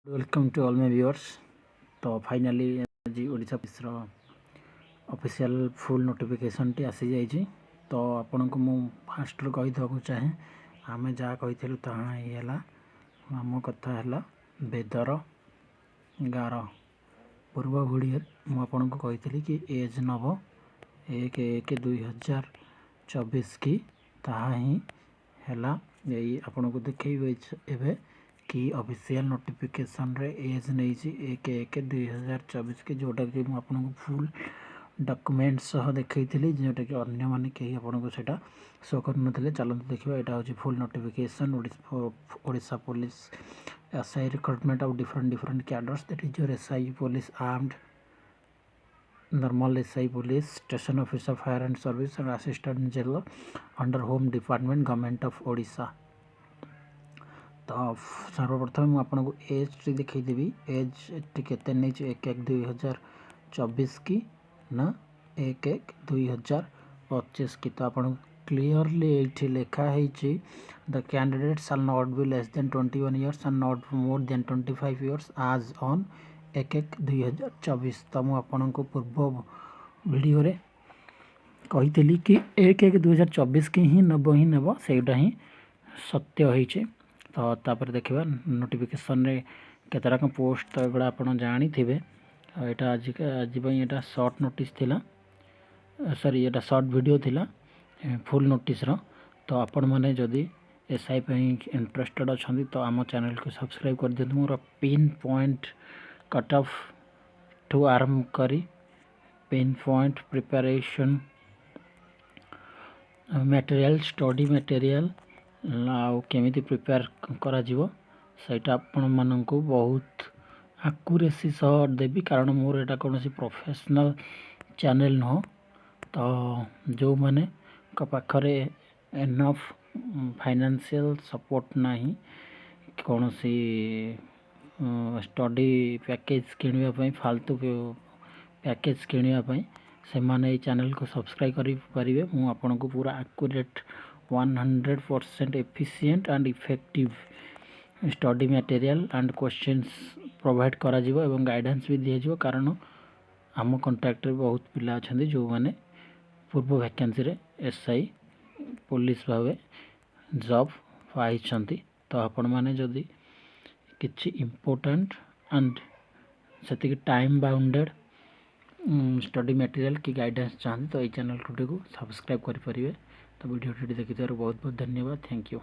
Welcome to all my viewers. तो finally आज Odisha police official full notification टी आसी जाइए। तो आपण को मु फास्ट कही देवाक चाहे आम जहाँ कही ताला आम कथा है बेदर गार पूर्व वीडियो मुझे कही कि एज नब 1/1/2024 की ताहा ही है आपन को देखे कि ऑफिशियल नोटिफिकेशन रे एज नहीं 1/1/2024 के जोटा कि आपको फुल डॉक्यूमेंट सह देखी जोटा कि अन्य माने कहीं आपको सेटा शो कर नथिले। चलते देखिए यहाँ हूँ full notification Odisha police SI recruitment of different cadres that is your SI police armed normal SI police station officer fire and service and assistant general under home department government of Odisha. तो सर्वप्रथम मुझे as T देखीदेवी as T केते नहीं 1/1/2024 की ना 1/1/2025 की। तो आप क्लीयरली ये लिखा है the candidate shall not be less than 21 years and not more than 25 years आज ऑन 1/1/2024। तो मुझे पूर्व वीडियो रे कही कि 1/1/2024 की ही नेब सेटा ही सत्य होइछे। तो तापर देखा नोटिफिकेशन रे केतरा पोस्ट तो एगुड़ा आप जानी थे। यहाँ आज यहाँ शॉर्ट नोटिस थिला सॉरी यहाँ शॉर्ट वीडियो थिला फुल नोटिस रो। तो आपण मैंने जदि एसआई इंटरेस्टेड अच्छा तो आम चैनल को सब्सक्राइब कर दिखाँ। मोर पिन पॉइंट कट ऑफ ठू आरंभ करी pin point preparation material study material केमिति प्रिपेयर करा सहीटा आपण मानक बहुत आकुरेसी सह देवी कारण मोर एटा कौन प्रोफेशनल चैनल नुह। तो जो मैंने पाखरे एनफ फाइनेंशियल सपोर्ट नहीं कौन सी स्टडी पैकेज किणवाई फालतू पैकेज किणवाई से माने चैनल को सब्सक्राइब करेंगे। मुझे आपन को पूरा accurate 100% efficient and effective study material and questions provide करा जिवो एवं गाइडेंस भी दिया जिवो कारण आम कांटेक्ट रे बहुत पिला अछंदी जो माने पूर्व वैकेंसी रे एसआई पुलिस भावे जॉब पाई छंती। तो आपण माने जदी किछि इंपोर्टेंट एंड सेति टाइम बाउंडेड स्टडी मटेरियल की गाइडेंस चाहते तो ये चैनल को सब्सक्राइब करें। तो वीडियो देखि बहुत बहुत धन्यवाद। Thank you.